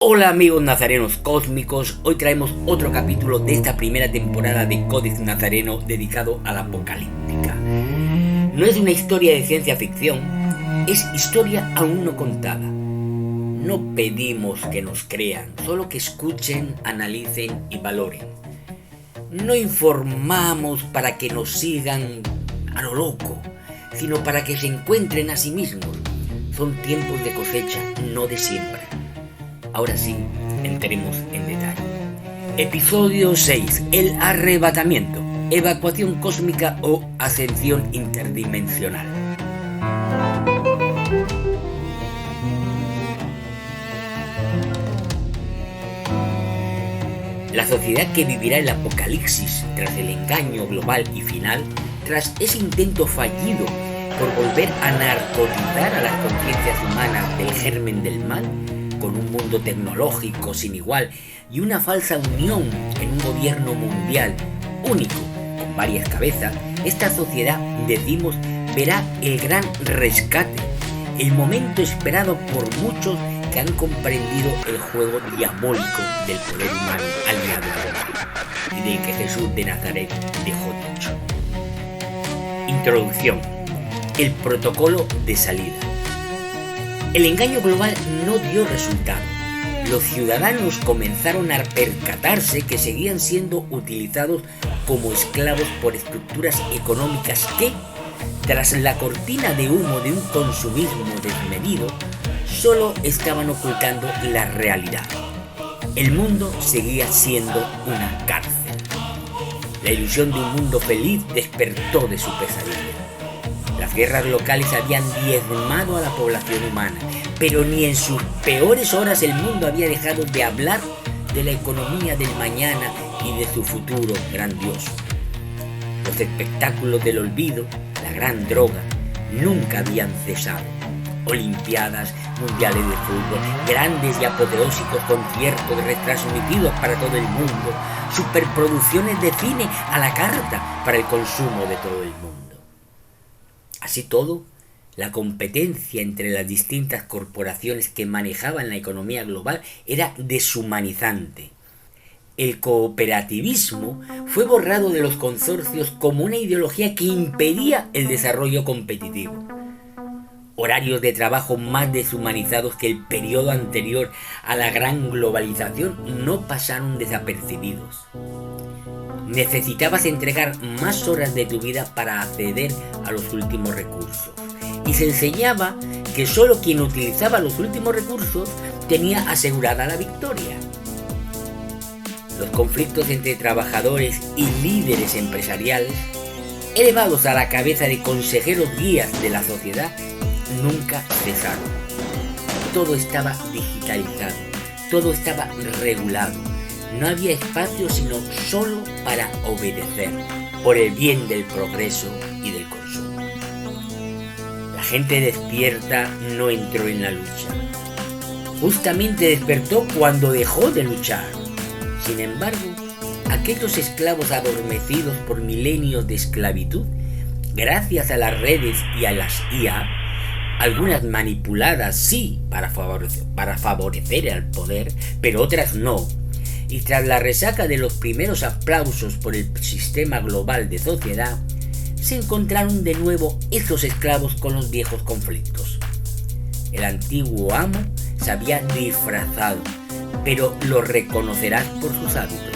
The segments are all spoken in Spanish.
Hola amigos nazarenos cósmicos, hoy traemos otro capítulo de esta primera temporada de Codex Nazareno dedicado a la apocalíptica. No es una historia de ciencia ficción, es historia aún no contada. No pedimos que nos crean, solo que escuchen, analicen y valoren. No informamos para que nos sigan a lo loco, sino para que se encuentren a sí mismos. Son tiempos de cosecha, no de siembra. Ahora sí, entremos en detalle. Episodio 6. El arrebatamiento. Evacuación cósmica o ascensión interdimensional. La sociedad que vivirá el apocalipsis tras el engaño global y final, tras ese intento fallido por volver a narcotizar a las conciencias humanas del germen del mal, con un mundo tecnológico sin igual y una falsa unión en un gobierno mundial único, con varias cabezas, esta sociedad, decimos, verá el gran rescate, el momento esperado por muchos que han comprendido el juego diabólico del poder humano aliado a Dios y del que Jesús de Nazaret dejó dicho. Introducción. El protocolo de salida. El engaño global no dio resultado. Los ciudadanos comenzaron a percatarse que seguían siendo utilizados como esclavos por estructuras económicas que, tras la cortina de humo de un consumismo desmedido, solo estaban ocultando la realidad. El mundo seguía siendo una cárcel. La ilusión de un mundo feliz despertó de su pesadilla. Las guerras locales habían diezmado a la población humana, pero ni en sus peores horas el mundo había dejado de hablar de la economía del mañana y de su futuro grandioso. Los espectáculos del olvido, la gran droga, nunca habían cesado. Olimpiadas, mundiales de fútbol, grandes y apoteósicos conciertos de retraso emitidos para todo el mundo, superproducciones de cine a la carta para el consumo de todo el mundo. Así todo, la competencia entre las distintas corporaciones que manejaban la economía global era deshumanizante. El cooperativismo fue borrado de los consorcios como una ideología que impedía el desarrollo competitivo. Horarios de trabajo más deshumanizados que el periodo anterior a la gran globalización no pasaron desapercibidos. Necesitabas entregar más horas de tu vida para acceder a los últimos recursos. Y se enseñaba que solo quien utilizaba los últimos recursos tenía asegurada la victoria. Los conflictos entre trabajadores y líderes empresariales, elevados a la cabeza de consejeros guías de la sociedad, nunca cesaron. Todo estaba digitalizado, todo estaba regulado. No había espacio sino solo para obedecer, por el bien del progreso y del consumo. La gente despierta no entró en la lucha. Justamente despertó cuando dejó de luchar. Sin embargo, aquellos esclavos adormecidos por milenios de esclavitud, gracias a las redes y a las IA, algunas manipuladas sí para favorecer al poder, pero otras no, y tras la resaca de los primeros aplausos por el sistema global de sociedad, se encontraron de nuevo estos esclavos con los viejos conflictos. El antiguo amo se había disfrazado, pero lo reconocerás por sus hábitos,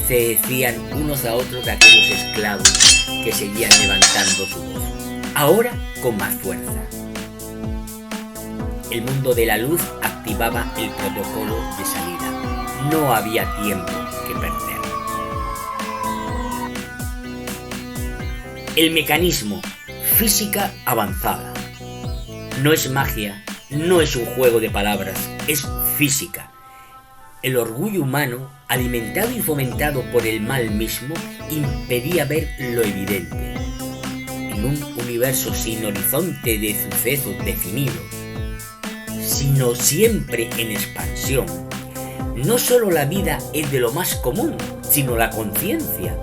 se decían unos a otros de aquellos esclavos que seguían levantando su voz, ahora con más fuerza. El mundo de la luz activaba el protocolo de salida. No había tiempo que perder. El mecanismo, física avanzada. No es magia, no es un juego de palabras, es física. El orgullo humano, alimentado y fomentado por el mal mismo, impedía ver lo evidente. En un universo sin horizonte de sucesos definidos, sino siempre en expansión, no solo la vida es de lo más común, sino la conciencia.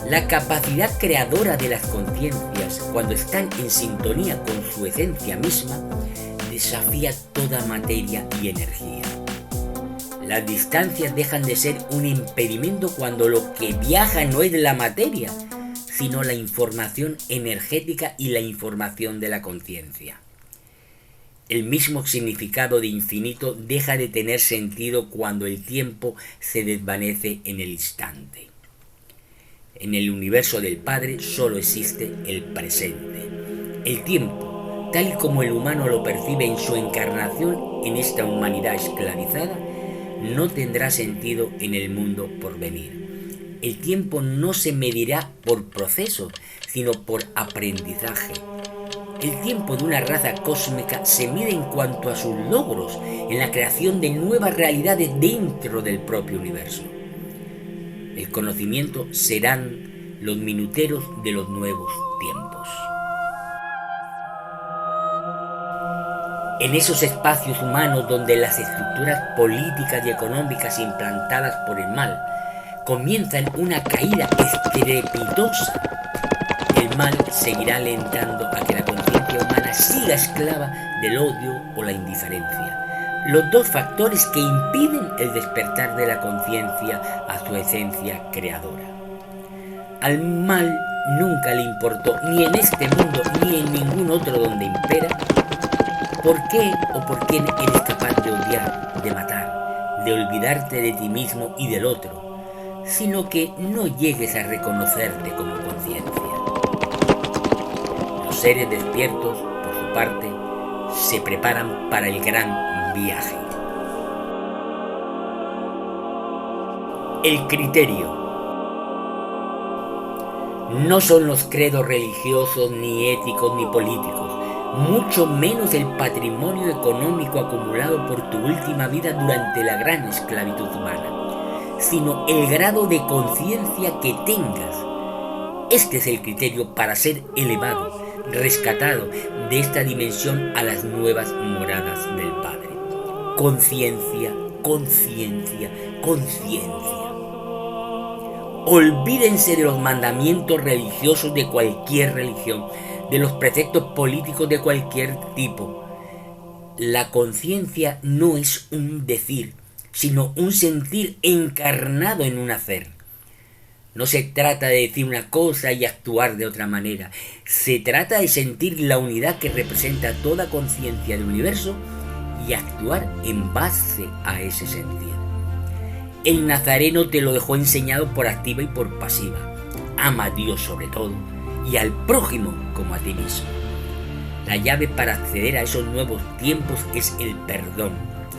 La capacidad creadora de las conciencias, cuando están en sintonía con su esencia misma, desafía toda materia y energía. Las distancias dejan de ser un impedimento cuando lo que viaja no es la materia, sino la información energética y la información de la conciencia. El mismo significado de infinito deja de tener sentido cuando el tiempo se desvanece en el instante. En el universo del Padre solo existe el presente. El tiempo, tal como el humano lo percibe en su encarnación en esta humanidad esclavizada, no tendrá sentido en el mundo por venir. El tiempo no se medirá por procesos, sino por aprendizaje. El tiempo de una raza cósmica se mide en cuanto a sus logros en la creación de nuevas realidades dentro del propio universo. El conocimiento serán los minuteros de los nuevos tiempos. En esos espacios humanos donde las estructuras políticas y económicas implantadas por el mal comienzan una caída estrepitosa, el mal seguirá alentando a que la conciencia humana siga esclava del odio o la indiferencia, los dos factores que impiden el despertar de la conciencia a su esencia creadora. Al mal nunca le importó, ni en este mundo ni en ningún otro donde impera, por qué o por quién eres capaz de odiar, de matar, de olvidarte de ti mismo y del otro, sino que no llegues a reconocerte como conciencia. Los seres despiertos, por su parte, se preparan para el gran viaje. El criterio. No son los credos religiosos, ni éticos, ni políticos, mucho menos el patrimonio económico acumulado por tu última vida durante la gran esclavitud humana, sino el grado de conciencia que tengas. Este es el criterio para ser elevado, rescatado de esta dimensión a las nuevas moradas del Padre. Conciencia, conciencia, conciencia. Olvídense de los mandamientos religiosos de cualquier religión, de los preceptos políticos de cualquier tipo. La conciencia no es un decir, sino un sentir encarnado en un hacer. No se trata de decir una cosa y actuar de otra manera. Se trata de sentir la unidad que representa toda conciencia del universo y actuar en base a ese sentir. El nazareno te lo dejó enseñado por activa y por pasiva. Ama a Dios sobre todo y al prójimo como a ti mismo. La llave para acceder a esos nuevos tiempos es el perdón,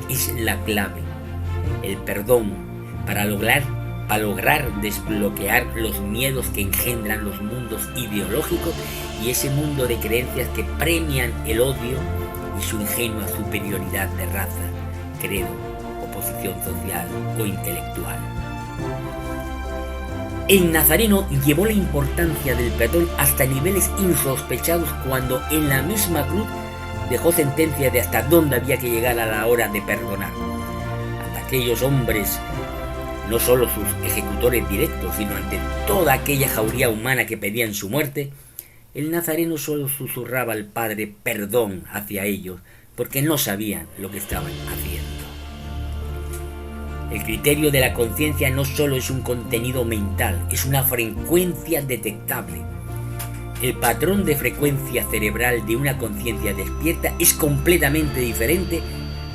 es la clave. El perdón para lograr desbloquear los miedos que engendran los mundos ideológicos y ese mundo de creencias que premian el odio y su ingenua superioridad de raza, credo, oposición social o intelectual. El nazareno llevó la importancia del perdón hasta niveles insospechados cuando en la misma cruz dejó sentencia de hasta dónde había que llegar a la hora de perdonar. Ante aquellos hombres, no solo sus ejecutores directos, sino ante toda aquella jauría humana que pedían su muerte, el nazareno solo susurraba al Padre perdón hacia ellos, porque no sabían lo que estaban haciendo. El criterio de la conciencia no solo es un contenido mental, es una frecuencia detectable. El patrón de frecuencia cerebral de una conciencia despierta es completamente diferente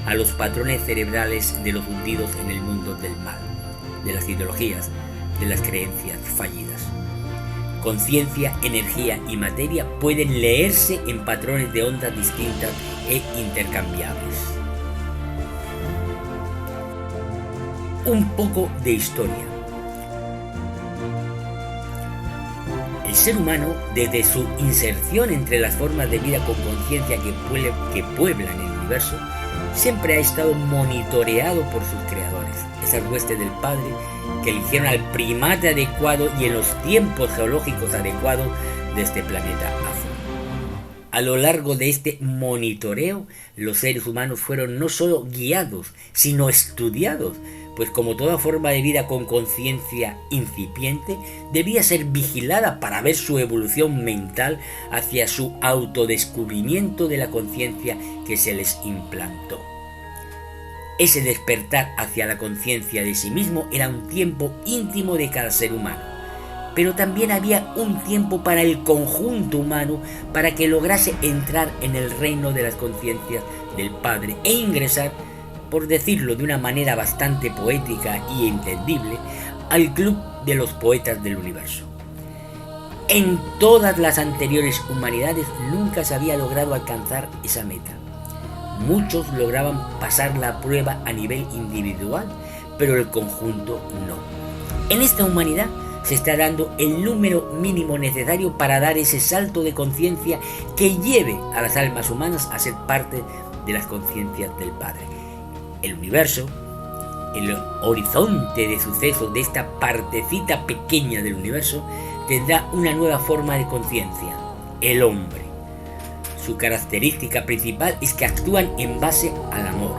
a los patrones cerebrales de los hundidos en el mundo del mal, de las ideologías, de las creencias fallidas. Conciencia, energía y materia pueden leerse en patrones de ondas distintas e intercambiables. Un poco de historia. El ser humano, desde su inserción entre las formas de vida con conciencia que pueblan el universo, siempre ha estado monitoreado por sus creadores, esas huestes del Padre que eligieron al primate adecuado y en los tiempos geológicos adecuados de este planeta azul. A lo largo de este monitoreo, los seres humanos fueron no solo guiados, sino estudiados, pues como toda forma de vida con conciencia incipiente, debía ser vigilada para ver su evolución mental hacia su autodescubrimiento de la conciencia que se les implantó. Ese despertar hacia la conciencia de sí mismo era un tiempo íntimo de cada ser humano, pero también había un tiempo para el conjunto humano para que lograse entrar en el reino de las conciencias del Padre e ingresar, por decirlo de una manera bastante poética y entendible, al club de los poetas del universo. En todas las anteriores humanidades nunca se había logrado alcanzar esa meta. Muchos lograban pasar la prueba a nivel individual, pero el conjunto no. En esta humanidad se está dando el número mínimo necesario para dar ese salto de conciencia que lleve a las almas humanas a ser parte de las conciencias del Padre. El universo, el horizonte de sucesos de esta partecita pequeña del universo, tendrá una nueva forma de conciencia, el hombre. Su característica principal es que actúan en base al amor.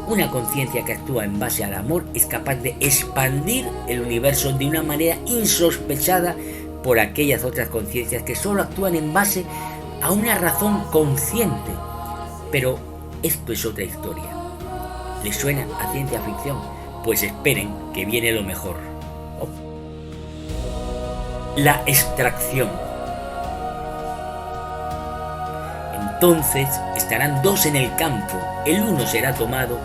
Una conciencia que actúa en base al amor es capaz de expandir el universo de una manera insospechada por aquellas otras conciencias que solo actúan en base a una razón consciente. Pero esto es otra historia. ¿Les suena a ciencia ficción? Pues esperen que viene lo mejor. La extracción. Entonces estarán dos en el campo, el uno será tomado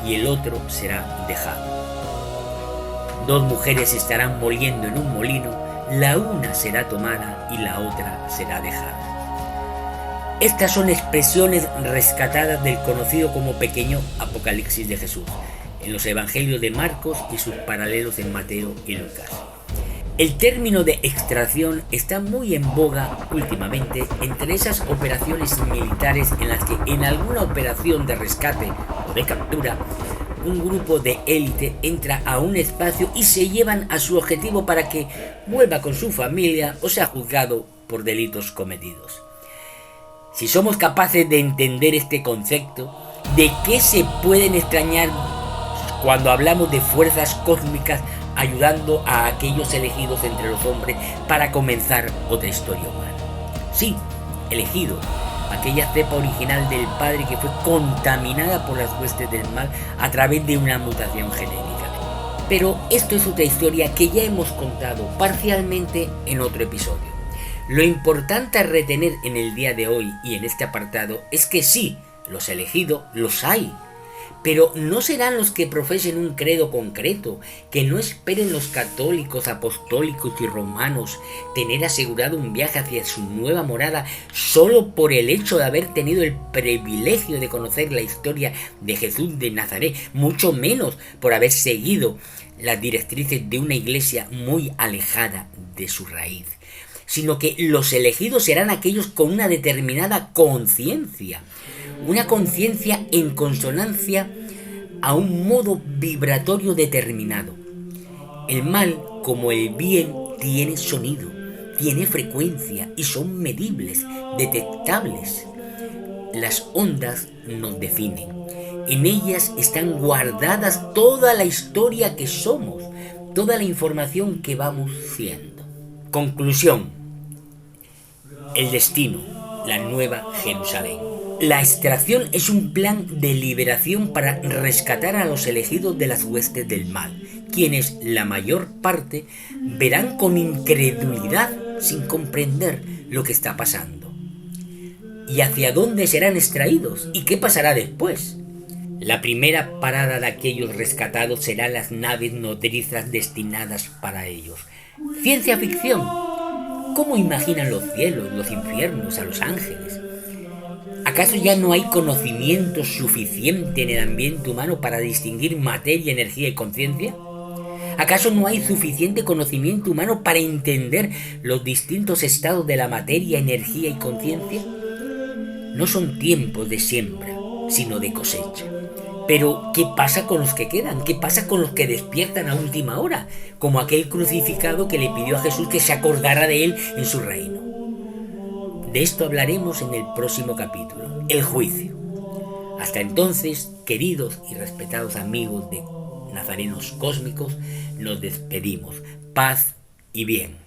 y el otro será dejado. Dos mujeres estarán moliendo en un molino, la una será tomada y la otra será dejada. Estas son expresiones rescatadas del conocido como pequeño Apocalipsis de Jesús, en los evangelios de Marcos y sus paralelos en Mateo y Lucas. El término de extracción está muy en boga últimamente entre esas operaciones militares en las que en alguna operación de rescate o de captura, un grupo de élite entra a un espacio y se llevan a su objetivo para que vuelva con su familia o sea juzgado por delitos cometidos. Si somos capaces de entender este concepto, ¿de qué se pueden extrañar cuando hablamos de fuerzas cósmicas ayudando a aquellos elegidos entre los hombres para comenzar otra historia humana? Sí, elegido, aquella cepa original del Padre que fue contaminada por las huestes del mal a través de una mutación genética. Pero esto es otra historia que ya hemos contado parcialmente en otro episodio. Lo importante a retener en el día de hoy y en este apartado es que sí, los elegidos los hay, pero no serán los que profesen un credo concreto, que no esperen los católicos, apostólicos y romanos tener asegurado un viaje hacia su nueva morada solo por el hecho de haber tenido el privilegio de conocer la historia de Jesús de Nazaret, mucho menos por haber seguido las directrices de una iglesia muy alejada de su raíz, sino que los elegidos serán aquellos con una determinada conciencia, una conciencia en consonancia a un modo vibratorio determinado. El mal, como el bien, tiene sonido, tiene frecuencia y son medibles, detectables. Las ondas nos definen. En ellas están guardadas toda la historia que somos, toda la información que vamos siendo. Conclusión. El destino, la nueva Jerusalén. La extracción es un plan de liberación para rescatar a los elegidos de las huestes del mal, quienes la mayor parte verán con incredulidad sin comprender lo que está pasando. ¿Y hacia dónde serán extraídos? ¿Y qué pasará después? La primera parada de aquellos rescatados serán las naves nodrizas destinadas para ellos. Ciencia ficción. ¿Cómo imaginan los cielos, los infiernos, a los ángeles? ¿Acaso ya no hay conocimiento suficiente en el ambiente humano para distinguir materia, energía y conciencia? ¿Acaso no hay suficiente conocimiento humano para entender los distintos estados de la materia, energía y conciencia? No son tiempos de siembra, sino de cosecha. Pero, ¿qué pasa con los que quedan? ¿Qué pasa con los que despiertan a última hora? Como aquel crucificado que le pidió a Jesús que se acordara de él en su reino. De esto hablaremos en el próximo capítulo, el juicio. Hasta entonces, queridos y respetados amigos de Nazarenos Cósmicos, nos despedimos. Paz y bien.